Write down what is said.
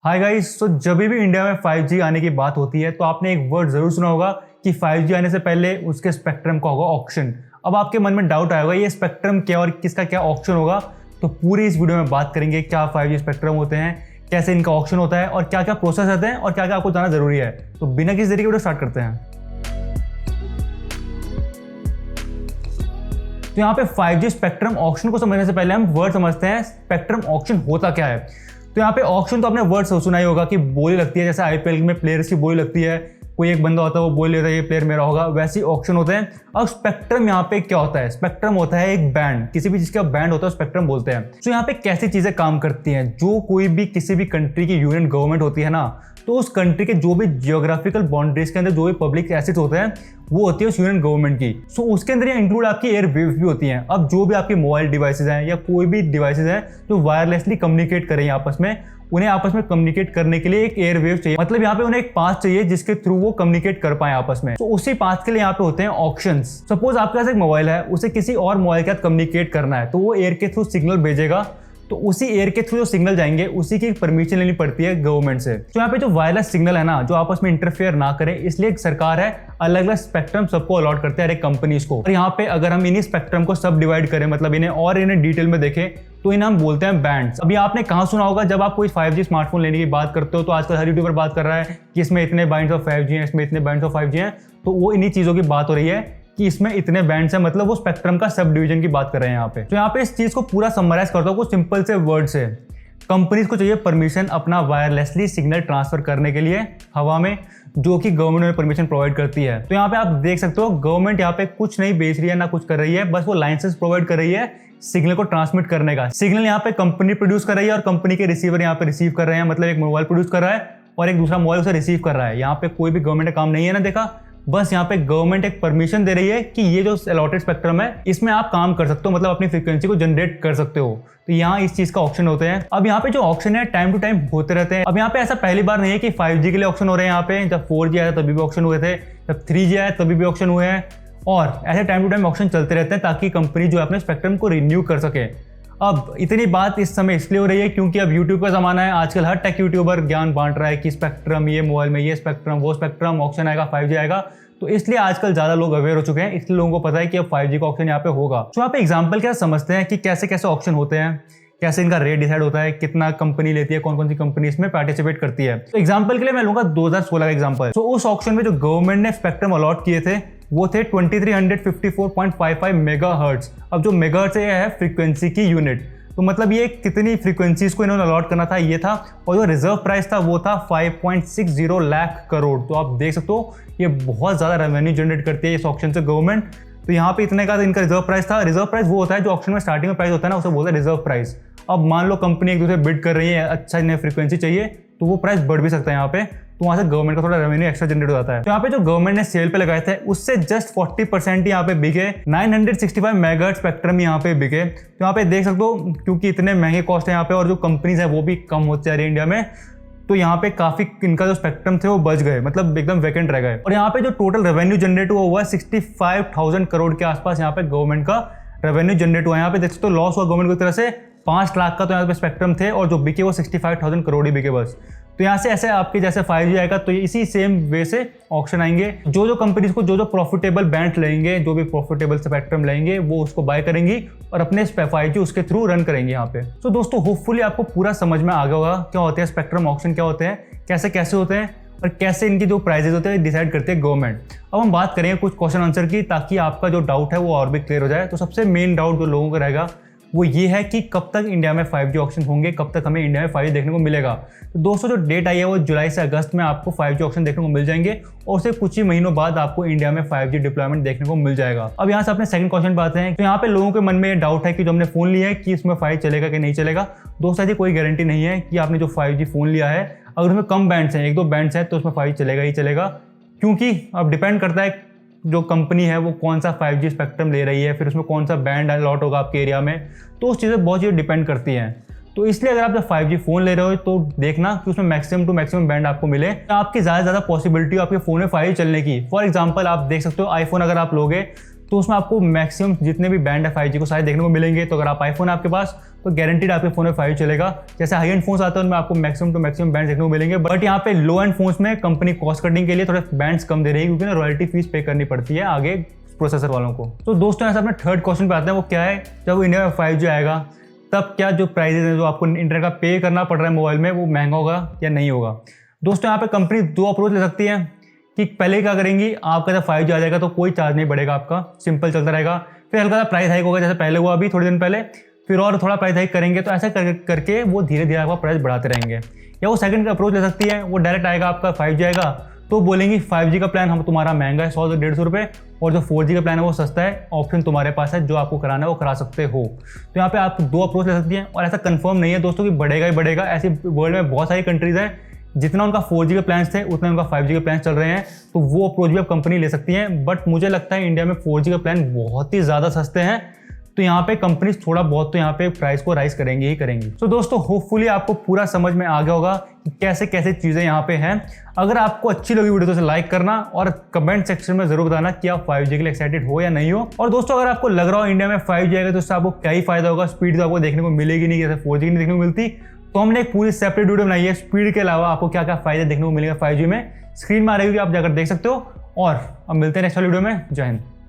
Hi guys. तो जब भी इंडिया में 5G आने की बात होती है तो आपने एक वर्ड जरूर सुना होगा कि 5G आने से पहले उसके स्पेक्ट्रम का होगा ऑक्शन। अब आपके मन में डाउट आएगा ये स्पेक्ट्रम क्या और किसका क्या ऑक्शन होगा। तो पूरी इस वीडियो में बात करेंगे क्या 5G स्पेक्ट्रम होते हैं, कैसे इनका ऑक्शन होता है और क्या क्या प्रोसेस रहते हैं और क्या क्या आपको जानना जरूरी है। तो बिना किसी देरी के वीडियो स्टार्ट करते हैं। तो यहाँ पे 5G स्पेक्ट्रम ऑक्शन को समझने से पहले हम वर्ड समझते हैं स्पेक्ट्रम ऑक्शन होता क्या है। तो यहाँ पे ऑक्शन तो आपने वर्ड सुना ही होगा कि बोली लगती है, जैसे आईपीएल में प्लेयर्स की बोली लगती है, कोई एक बंदा होता है वो बोल लेता है ये प्लेयर मेरा होगा, वैसे ही ऑक्शन होते हैं। अब स्पेक्ट्रम यहाँ पे क्या होता है? स्पेक्ट्रम होता है एक बैंड, किसी भी चीज का बैंड होता है स्पेक्ट्रम बोलते हैं। तो यहाँ पे कैसी चीजें काम करती हैं, जो कोई भी किसी भी कंट्री की यूनियन गवर्नमेंट होती है ना, तो उस कंट्री के जो भी जियोग्राफिकल बाउंड्रीज के अंदर जो भी पब्लिक एसेट्स होते हैं वो होती है उस यूनियन गवर्नमेंट की। सो उसके अंदर इंक्लूड आपकी एयर वेव्स भी होती हैं। अब जो भी आपके मोबाइल डिवाइसेज हैं या कोई भी डिवाइसेज हैं जो वायरलेसली कम्युनिकेट करें आपस में, उन्हें आपस में कम्युनिकेट करने के लिए एक एयर वेव चाहिए। मतलब यहाँ पे उन्हें एक पाथ चाहिए जिसके थ्रू वो कम्युनिकेट कर पाए आपस में। तो उसी पाथ के लिए यहाँ पे होते हैं ऑक्शंस। सपोज आपके पास एक मोबाइल है, उसे किसी और मोबाइल के साथ कम्युनिकेट करना है, तो वो एयर के थ्रू सिग्नल भेजेगा। तो उसी एयर के थ्रू जो सिग्नल जाएंगे उसी की परमिशन लेनी पड़ती है गवर्नमेंट से। तो यहाँ पे जो वायरलेस सिग्नल है ना, जो आपस में इंटरफेयर ना करे, इसलिए सरकार है अलग अलग स्पेक्ट्रम सबको अलॉट करते हैं हर एक कंपनीज को। और यहाँ पे अगर हम इन्हीं स्पेक्ट्रम को सब डिवाइड करें, मतलब इन्हें डिटेल में देखें, तो इन्हें हम बोलते हैं बैंड्स। अभी आपने कहाँ सुना होगा, जब आप कोई 5G स्मार्टफोन लेने की बात करते हो तो आजकल हर यूट्यूबर बात कर रहा है कि इसमें इतने बैंड्स ऑफ 5G हैं, इसमें इतने बैंड्स ऑफ 5G हैं। तो वो इन्हीं चीजों की बात हो रही है कि इसमें इतने बैंड्स हैं, मतलब वो स्पेक्ट्रम का सब डिवीजन की बात कर रहे हैं यहाँ पे। तो यहाँ पे इस चीज को पूरा समराइज करता हूँ कुछ सिंपल से वर्ड से। कंपनीज को चाहिए परमिशन अपना वायरलेसली सिग्नल ट्रांसफर करने के लिए हवा में, जो कि गवर्नमेंट में परमिशन प्रोवाइड करती है। तो यहाँ पे आप देख सकते हो गवर्नमेंट यहाँ पे कुछ नहीं बेच रही है ना कुछ कर रही है, बस वो लाइसेंस प्रोवाइड कर रही है सिग्नल को ट्रांसमिट करने का। सिग्नल यहाँ पे कंपनी प्रोड्यूस कर रही है और कंपनी के रिसीवर यहाँ पे रिसीव कर रहे हैं। मतलब एक मोबाइल प्रोड्यूस कर रहा है और एक दूसरा मोबाइल उसे रिसीव कर रहा है। यहाँ पे कोई भी गवर्नमेंट का काम नहीं है ना, देखा, बस यहाँ पे गवर्नमेंट एक परमिशन दे रही है कि ये जो अलॉटेड स्पेक्ट्रम है इसमें आप काम कर सकते हो, मतलब अपनी फ्रीक्वेंसी को जनरेट कर सकते हो। तो यहाँ इस चीज का ऑप्शन होते हैं। अब यहाँ पे जो ऑप्शन है टाइम टू टाइम होते रहते हैं। अब यहाँ पे ऐसा पहली बार नहीं है कि 5G के लिए ऑप्शन हो रहे हैं। यहाँ पे जब 4G आया तभी भी ऑप्शन हुए थे, जब 3G आया तभी भी ऑप्शन हुए हैं, और ऐसे टाइम टू टाइम ऑप्शन चलते रहते हैं ताकि कंपनी जो है अपने स्पेक्ट्रम को रिन्यू कर सके। अब इतनी बात इस समय इसलिए हो रही है क्योंकि अब यूट्यूब का जमाना है। आजकल हर टेक यूट्यूबर ज्ञान बांट रहा है कि स्पेक्ट्रम, ये मोबाइल में ये स्पेक्ट्रम, वो स्पेक्ट्रम, ऑप्शन आएगा, 5G आएगा। तो इसलिए आजकल ज्यादा लोग अवेयर हो चुके हैं, इसलिए लोगों को पता है कि अब 5G का ऑप्शन यहाँ पे होगा। तो यहाँ पे एग्जाम्पल क्या समझते हैं कि कैसे कैसे ऑप्शन होते हैं, कैसे इनका रेट डिसाइड होता है, कितना कंपनी लेती है, कौन कौन सी कंपनी इसमें पार्टिसिपेट करती है। तो एग्जाम्पल के लिए मैं लूंगा 2016 का एग्जाम्पल। तो उस ऑप्शन में जो गवर्नमेंट ने स्पेक्ट्रम अलॉट किए थे वो थे 2354.55 मेगाहर्ट्ज। अब जो मेगाहर्ट्ज है फ्रीक्वेंसी की यूनिट, तो मतलब ये कितनी फ्रीक्वेंसीज को इन्होंने अलॉट करना था ये था। और जो रिजर्व प्राइस था वो था 5.60 लाख करोड़। तो आप देख सकते हो ये बहुत ज़्यादा रेवेन्यू जनरेट करती है इस ऑप्शन से गवर्नमेंट। तो यहाँ पे इतने का इनका रिजर्व प्राइस था। रिजर्व प्राइस वो होता है जो ऑप्शन में स्टार्टिंग में प्राइस होता है ना, उसे बोलते हैं रिजर्व प्राइस। अब मान लो कंपनी एक दूसरे बिड कर रही है, अच्छा इन्हें फ्रीक्वेंसी चाहिए, तो वो प्राइस बढ़ भी सकता है यहाँ पे। तो वहाँ से गवर्नमेंट का थोड़ा रेवेन्यू एक्स्ट्रा जनरेट हो जाता है। तो यहाँ पे जो गवर्नमेंट ने सेल पे लगाए थे उससे जस्ट 40% यहाँ पे बिके। 965 मेगाहर्ट्ज स्पेक्ट्रम यहाँ पे बिके। तो यहाँ पे देख सकते हो क्योंकि इतने महंगे कॉस्ट है यहाँ पे और जो कंपनीज है वो भी कम होती जा रही है इंडिया में, तो यहाँ पे काफी इनका जो स्पेक्ट्रम थे वो बच गए, मतलब एकदम वैकेंट रह गए। और यहाँ पे जो टोटल रेवेन्यू जनरेट हुआ 65,000 करोड़ के आसपास यहाँ पे गवर्नमेंट का रेवेन्यू जनरेट हुआ। यहाँ पे देख सकते हो लॉस हुआ गवर्नमेंट की तरफ से 5 लाख का तो यहाँ पे स्पेक्ट्रम थे और जो बिके वो 65,000 करोड़ ही बिके बस। तो यहाँ से ऐसे आपके जैसे 5G आएगा तो इसी सेम वे से ऑप्शन आएंगे। जो कंपनीज को जो प्रॉफिटेबल बैंड लेंगे, जो भी प्रॉफिटेबल स्पेक्ट्रम लेंगे, वो उसको बाय करेंगी और अपने 5G उसके थ्रू रन करेंगे यहाँ पे। तो दोस्तों होपफुली आपको पूरा समझ में आ गया होगा क्या होते हैं स्पेक्ट्रम ऑप्शन, क्या होते हैं, कैसे कैसे होते हैं और कैसे इनकी जो प्राइजेस होते हैं डिसाइड करती है गवर्नमेंट। अब हम बात करेंगे कुछ क्वेश्चन आंसर की, ताकि आपका जो डाउट है वो और भी क्लियर हो जाए। तो सबसे मेन डाउट जो लोगों का रहेगा वो ये है कि कब तक इंडिया में 5G ऑप्शन होंगे, कब तक हमें इंडिया में 5G देखने को मिलेगा। तो दोस्तों जो डेट आई है वो जुलाई से अगस्त में आपको 5G ऑप्शन देखने को मिल जाएंगे और उससे कुछ ही महीनों बाद आपको इंडिया में 5G डिप्लॉयमेंट देखने को मिल जाएगा। अब यहाँ से अपने सेकंड क्वेश्चन पे आते हैं। तो यहाँ पे लोगों के मन में ये डाउट है कि जो हमने फोन लिया है कि इसमें 5G चलेगा कि नहीं चलेगा। दोस्तों ऐसी कोई गारंटी नहीं है कि आपने जो 5G फोन लिया है अगर उसमें कम बैंड्स हैं, 1-2 बैंड्स हैं, तो उसमें 5G चलेगा ही चलेगा, क्योंकि अब डिपेंड करता है जो कंपनी है वो कौन सा 5G स्पेक्ट्रम ले रही है, फिर उसमें कौन सा बैंड अलॉट होगा आपके एरिया में। तो उस चीज़ें बहुत चीज़ें डिपेंड करती हैं। तो इसलिए अगर आप जब 5G फोन ले रहे हो तो देखना कि उसमें मैक्सिमम टू मैक्सिमम बैंड आपको मिले, आपकी ज़्यादा पॉसिबिलिटी हो आपके फ़ोन में 5G चलने की। फॉर एग्जाम्पल आप देख सकते हो आईफोन अगर आप लोगे तो उसमें आपको मैक्सिमम जितने भी बैंड है 5G को सारे देखने को मिलेंगे। तो अगर आप आईफोन है आपके पास तो गारंटीड आपके फोन में 5G चलेगा। जैसे हाई एंड फोन्स आते हैं उनमें आपको मैक्सिमम टू मैक्सिमम बैंड देखने को मिलेंगे, बट यहाँ पे लो एंड फोन्स में कंपनी कॉस्ट कटिंग के लिए थोड़े बैंड्स कम दे रही है, क्योंकि ना रॉयल्टी फीस पे करनी पड़ती है आगे प्रोसेसर वालों को। तो दोस्तों ऐसा अपने थर्ड क्वेश्चन पे आते हैं, वो क्या है, जब इंडिया में 5G आएगा तब क्या जो प्राइजेज है जो आपको इंटरनेट का पे करना पड़ रहा है मोबाइल में, वो महंगा होगा या नहीं होगा। दोस्तों यहाँ पे कंपनी दो अप्रोच ले सकती है कि पहले क्या करेंगी, आपका जब 5G आ जाएगा तो कोई चार्ज नहीं बढ़ेगा आपका, सिंपल चलता रहेगा। फिर हल्का सा प्राइस हाइक होगा, जैसे पहले हुआ अभी थोड़े दिन पहले, फिर और थोड़ा प्राइस हाइक करेंगे। तो ऐसा करके वो धीरे धीरे आपका प्राइस बढ़ाते रहेंगे। या वो सेकंड का अप्रोच ले सकती है, वो डायरेक्ट आएगा आपका 5G आएगा तो बोलेंगी 5G का प्लान हम तुम्हारा महंगा है 100 से 150 रुपये, और जो 4G का प्लान है वो सस्ता है, ऑप्शन तुम्हारे पास है, जो आपको कराना है वो करा सकते हो। तो यहाँ पे आप दो अप्रोच ले सकती हैं, और ऐसा कंफर्म नहीं है दोस्तों कि बढ़ेगा ही बढ़ेगा। ऐसी वर्ल्ड में बहुत सारी कंट्रीज हैं जितना उनका 4G के प्लान्स थे उतना उनका 5G के प्लान्स चल रहे हैं, तो वो अप्रोच भी अब कंपनी ले सकती हैं। बट मुझे लगता है इंडिया में 4G के प्लान बहुत ही ज़्यादा सस्ते हैं, तो यहाँ पे कंपनीज थोड़ा बहुत तो यहाँ पे प्राइस को राइज करेंगी ही करेंगी। तो दोस्तों होपफुली आपको पूरा समझ में आ गया होगा कि कैसे कैसे चीज़ें यहाँ पे हैं। अगर आपको अच्छी लगी वीडियो तो लाइक करना, और कमेंट सेक्शन में जरूर बताना कि आप 5G के लिए एक्साइटेड हो या नहीं हो। और दोस्तों अगर आपको लग रहा हो इंडिया में 5G आएगा तो उससे आपको क्या ही फायदा होगा, स्पीड तो आपको देखने को मिलेगी नहीं, जैसे 4G नहीं देखने को मिलती, तो हमने एक पूरी सेपरेट वीडियो बनाई है स्पीड के अलावा आपको क्या क्या फायदे देखने को मिलेगा 5G में। स्क्रीन में आ रही होगी, आप जाकर देख सकते हो। और अब मिलते हैं नेक्स्ट वाली वीडियो में। जय हिंद।